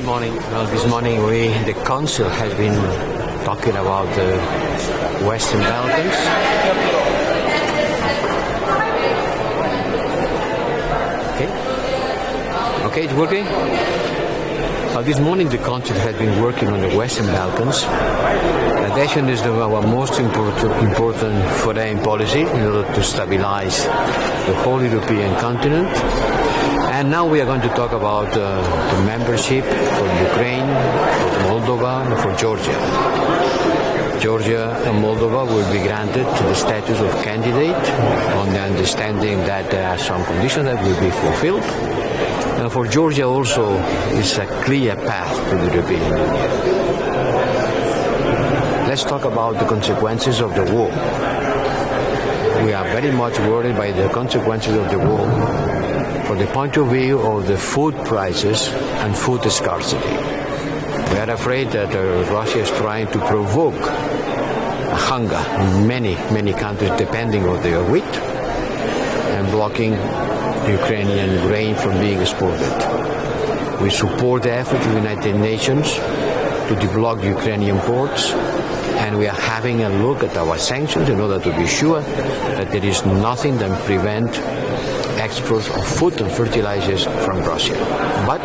morning. Well, this morning the Council has been talking about the Western Balkans. Okay, it's working? This morning the Council has been working on the Western Balkans. Adhesion is our most important foreign policy in order to stabilize the whole European continent. And now we are going to talk about the membership for Ukraine, for Moldova, and for Georgia. Georgia and Moldova will be granted the status of candidate on the understanding that there are some conditions that will be fulfilled. And for Georgia also, it's a clear path to the European Union. Let's talk about the consequences of the war. We are very much worried by the consequences of the war from the point of view of the food prices and food scarcity. We are afraid that Russia is trying to provoke hunger in many countries depending on their wheat and blocking Ukrainian grain from being exported. We support the effort of the United Nations to deblock Ukrainian ports, and we are having a look at our sanctions in order to be sure that there is nothing that prevents exports of food and fertilizers from Russia. But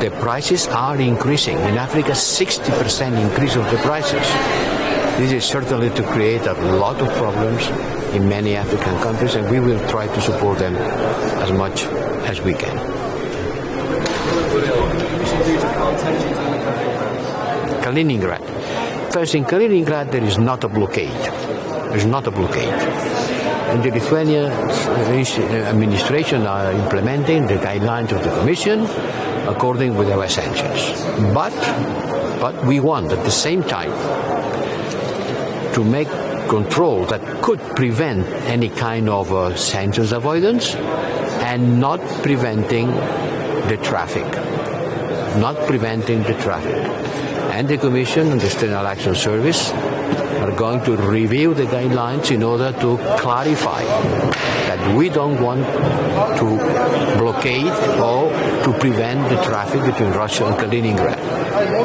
the prices are increasing. In Africa, 60% increase of the prices. This is certainly to create a lot of problems in many African countries, and we will try to support them as much as we can. Kaliningrad. First, in Kaliningrad, there is not a blockade. There's not a blockade. And the Lithuanian administration are implementing the guidelines of the Commission according with our sanctions. But we want at the same time to make control that could prevent any kind of sanctions avoidance and not preventing the traffic. Not preventing the traffic. And the Commission and the External Action Service are going to review the guidelines in order to clarify that we don't want to blockade or to prevent the traffic between Russia and Kaliningrad.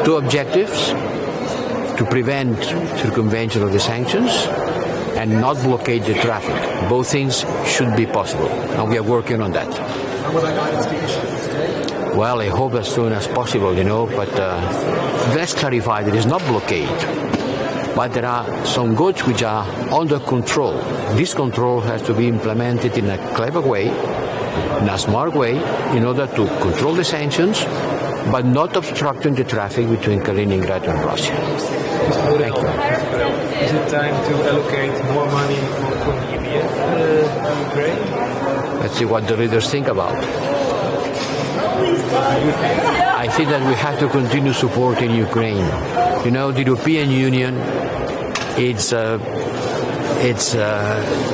Two objectives: to prevent circumvention of the sanctions and not blockade the traffic. Both things should be possible, and we are working on that. And will that guidance be issued today? Well, I hope as soon as possible, but let's clarify that it's not blockade. But there are some goods which are under control. This control has to be implemented in a clever way, in a smart way, in order to control the sanctions, but not obstructing the traffic between Kaliningrad and Russia. Thank you. Is it time to allocate more money for the EBF to Ukraine? Let's see what the leaders think about. I think that we have to continue supporting Ukraine. The European Union, it's an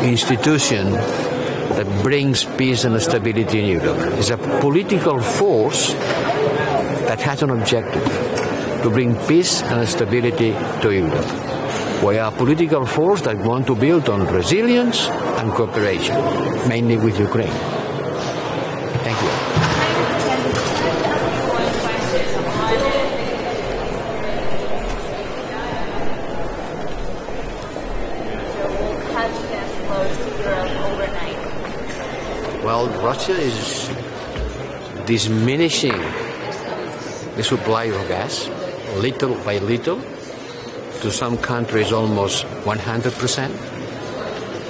institution that brings peace and stability in Europe. It's a political force that has an objective to bring peace and stability to Europe. We are a political force that want to build on resilience and cooperation, mainly with Ukraine. Thank you. Well, Russia is diminishing the supply of gas little by little. To some countries almost 100%.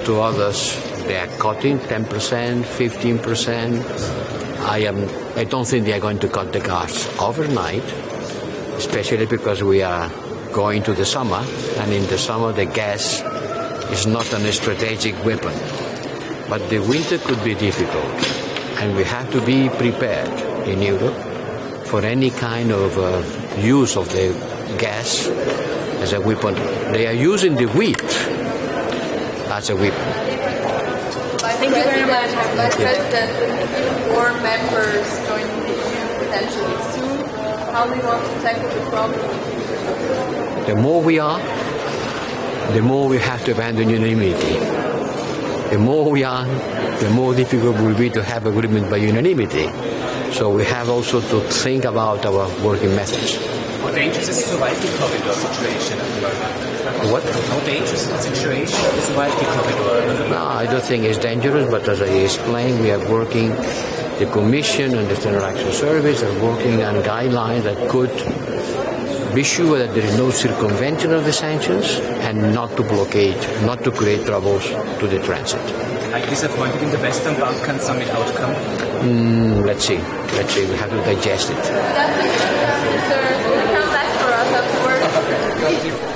To others they are cutting 10%, 15%. I don't think they are going to cut the gas overnight, especially because we are going to the summer, and in the summer the gas is not a strategic weapon. But the winter could be difficult, and we have to be prepared in Europe for any kind of use of the gas as a weapon. They are using the wheat as a weapon. Thank you very much. Vice President, more members joining the EU potentially soon. How do you want to tackle the problem? The more we are, the more we have to abandon unanimity. The more we are, the more difficult it will be to have agreement by unanimity. So we have also to think about our working methods. How dangerous is the Whitey corridor situation at the moment? What? How dangerous is the situation is the Whitey corridor? No, I don't think it's dangerous, but as I explained, we are working, the Commission and the External Action Service are working on guidelines that could be sure that there is no circumvention of the sanctions and not to blockade, not to create troubles to the transit. Are you disappointed in the Western Balkan summit outcome? Let's see. We have to digest it. Definitely, sir. Come back for us afterwards. Thank you.